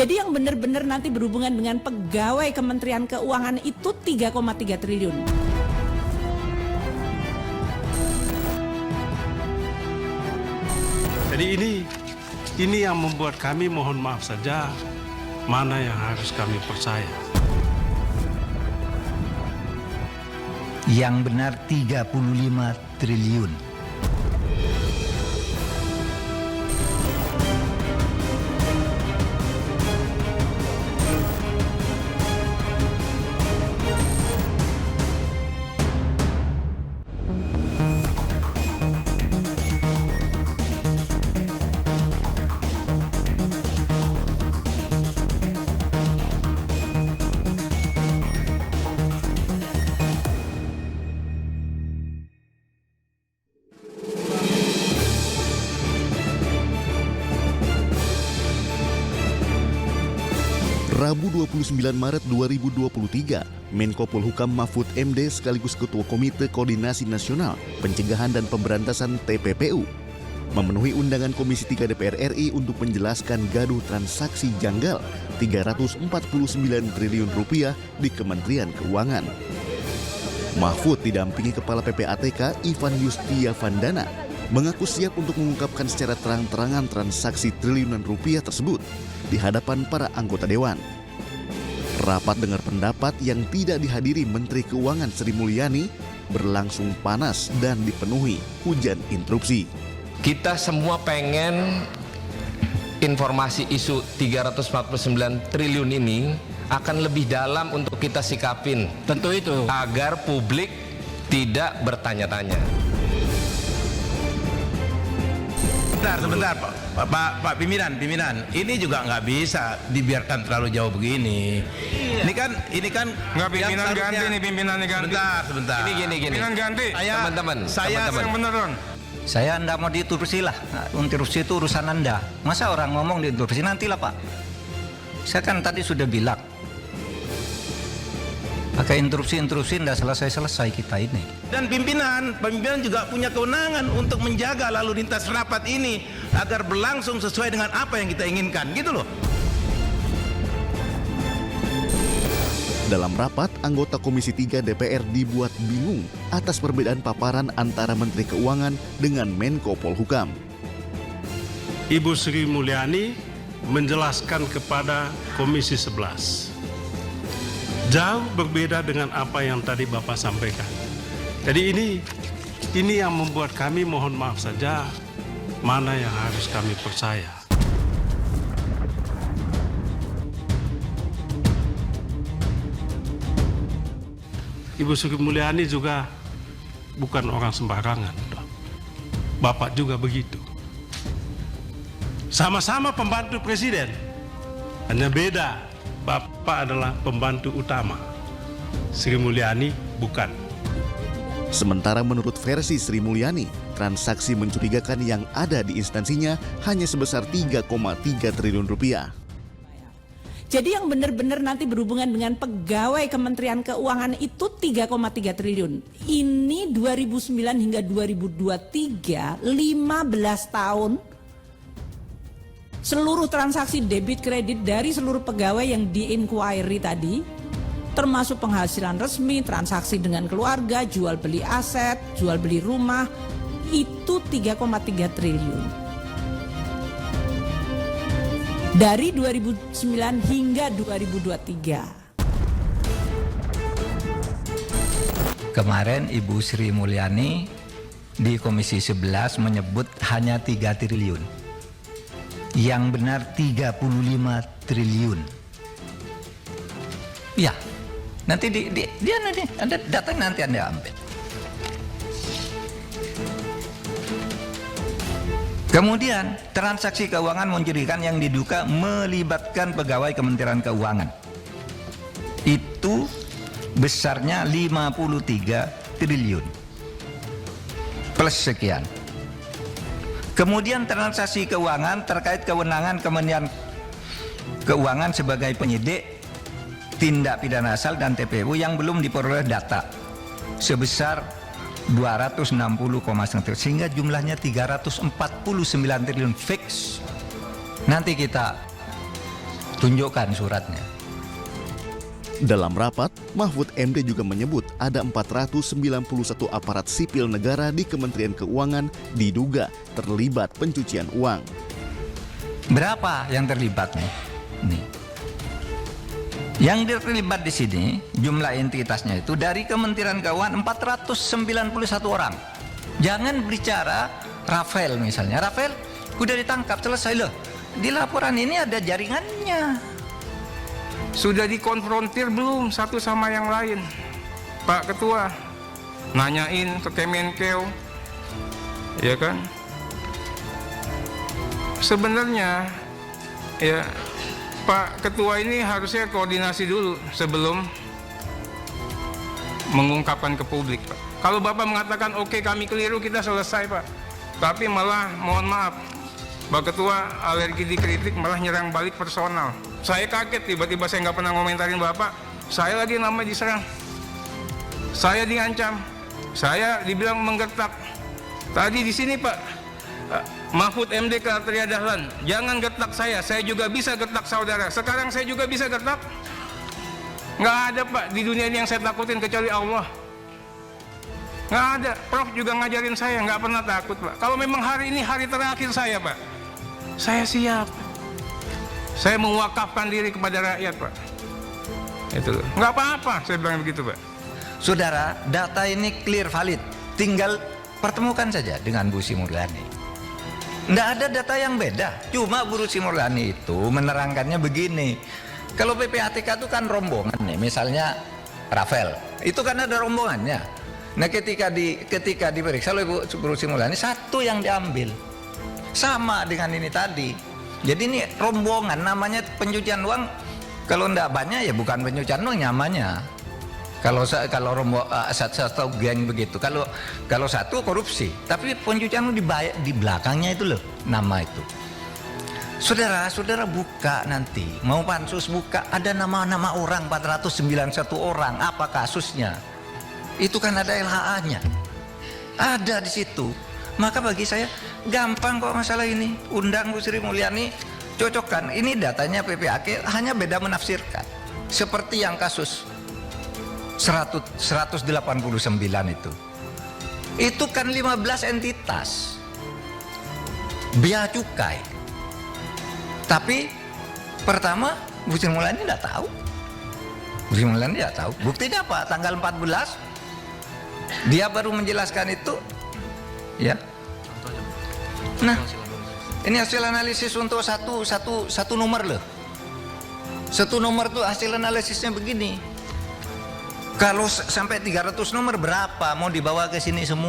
Jadi yang benar-benar nanti berhubungan dengan pegawai Kementerian Keuangan itu 3,3 triliun. Jadi ini yang membuat kami mohon maaf saja, mana yang harus kami percaya. Yang benar 35 triliun. Rabu 29 Maret 2023, Menko Polhukam Mahfud MD sekaligus Ketua Komite Koordinasi Nasional Pencegahan dan Pemberantasan TPPU memenuhi undangan Komisi 3 DPR RI untuk menjelaskan gaduh transaksi janggal 349 triliun rupiah di Kementerian Keuangan. Mahfud didampingi Kepala PPATK Ivan Yustiavandana mengaku siap untuk mengungkapkan secara terang-terangan transaksi triliunan rupiah tersebut di hadapan para anggota Dewan. Rapat dengar pendapat yang tidak dihadiri Menteri Keuangan Sri Mulyani berlangsung panas dan dipenuhi hujan interupsi. Kita semua pengen informasi isu 349 triliun ini akan lebih dalam untuk kita sikapin. Tentu itu. Agar publik tidak bertanya-tanya. Sebentar Pak pimpinan, ini juga nggak bisa dibiarkan terlalu jauh begini. Iya. Ini kan nggak pimpinan ganti nih, pimpinannya ganti. Sebentar. Ini gini. Pimpinan ganti. Teman-teman. Yang bener Ron. Saya anda mau diinterupsi lah. Interupsi itu urusan anda. Masa orang ngomong diinterupsi, nantilah Pak. Saya kan tadi sudah bilang, pakai interupsi tidak selesai kita ini. Dan pimpinan juga punya kewenangan untuk menjaga lalu lintas rapat ini agar berlangsung sesuai dengan apa yang kita inginkan, gitu loh. Dalam rapat, anggota Komisi 3 DPR dibuat bingung atas perbedaan paparan antara Menteri Keuangan dengan Menko Polhukam. Ibu Sri Mulyani menjelaskan kepada Komisi 11. Jauh berbeda dengan apa yang tadi Bapak sampaikan. Jadi ini yang membuat kami mohon maaf saja, mana yang harus kami percaya. Ibu Sri Mulyani juga bukan orang sembarangan. Bapak juga begitu. Sama-sama pembantu presiden, hanya beda. Bapak adalah pembantu utama, Sri Mulyani bukan. Sementara menurut versi Sri Mulyani, transaksi mencurigakan yang ada di instansinya hanya sebesar 3,3 triliun rupiah. Jadi yang benar-benar nanti berhubungan dengan pegawai Kementerian Keuangan itu 3,3 triliun. Ini 2009 hingga 2023, 15 tahun. Seluruh transaksi debit kredit dari seluruh pegawai yang di-inquiry tadi, termasuk penghasilan resmi, transaksi dengan keluarga, jual beli aset, jual beli rumah, itu 3,3 triliun. Dari 2009 hingga 2023. Kemarin Ibu Sri Mulyani di Komisi 11 menyebut hanya 3 triliun. Yang benar 35 triliun. Ya, nanti dia nanti Anda datang, nanti Anda ambil. Kemudian transaksi keuangan mencurigakan yang diduga melibatkan pegawai Kementerian Keuangan. Itu besarnya 53 triliun. Plus sekian. Kemudian transaksi keuangan terkait kewenangan Kementerian Keuangan sebagai penyidik tindak pidana asal dan TPPU yang belum diperoleh data sebesar 260,1 sehingga jumlahnya 349 triliun fix. Nanti kita Tunjukkan suratnya. Dalam rapat, Mahfud MD juga menyebut ada 491 aparat sipil negara di Kementerian Keuangan diduga terlibat pencucian uang. Berapa yang terlibat nih? Nih. Yang terlibat di sini jumlah entitasnya itu dari Kementerian Keuangan 491 orang. Jangan bicara Rafael misalnya. Rafael udah ditangkap, selesai loh. Di laporan ini ada jaringannya. Sudah dikonfrontir belum satu sama yang lain, Pak Ketua? Nanyain ke Kemenkeu, ya kan? Sebenarnya, ya Pak Ketua ini harusnya koordinasi dulu sebelum mengungkapkan ke publik, Pak. Kalau Bapak mengatakan oke, kami keliru, kita selesai, Pak. Tapi malah mohon maaf, Pak Ketua alergi dikritik, malah nyerang balik personal. Saya kaget, tiba-tiba saya nggak pernah ngomentarin Bapak. Saya lagi nama diserang. Saya diancam. Saya dibilang menggertak. Tadi di sini Pak Mahfud MD ke Arteria Dahlan, jangan gertak saya juga bisa gertak saudara. Sekarang saya juga bisa gertak. Nggak ada Pak di dunia ini yang saya takutin kecuali Allah. Nggak ada. Prof juga ngajarin saya, nggak pernah takut Pak. Kalau memang hari ini hari terakhir saya Pak, saya siap. Saya mewakafkan diri kepada rakyat Pak. Itu loh. Nggak apa-apa saya bilang begitu Pak. Saudara, data ini clear valid. Tinggal pertemukan saja dengan Bu Sri Mulyani. Nggak ada data yang beda. Cuma Bu Sri Mulyani itu menerangkannya begini. Kalau PPATK itu kan rombongan nih. Misalnya Rafael, itu kan ada rombongannya. Nah ketika diperiksa oleh Bu Sri Mulyani, satu yang diambil. Sama dengan ini tadi. Jadi ini rombongan, namanya pencucian uang. Kalau ndak banyak ya bukan pencucian uang namanya. Kalau satu geng begitu. Kalau satu korupsi, tapi pencucian uang di belakangnya itu loh nama itu. Saudara buka nanti, mau pansus buka, ada nama-nama orang 491 orang. Apa kasusnya? Itu kan ada LHA-nya. Ada di situ. Maka bagi saya gampang kok masalah ini. Undang Bu Sri Mulyani, cocokkan. Ini datanya PPAK, hanya beda menafsirkan. Seperti yang kasus 189 itu. Itu kan 15 entitas. Bea cukai. Tapi pertama Bu Sri Mulyani tidak tahu. Bu Sri Mulyani tidak tahu. Buktinya apa? Tanggal 14 dia baru menjelaskan itu. Ya. Nah, ini hasil analisis untuk satu nomor loh. Satu nomor tuh hasil analisisnya begini. Kalau sampai 300 nomor berapa mau dibawa ke sini semua?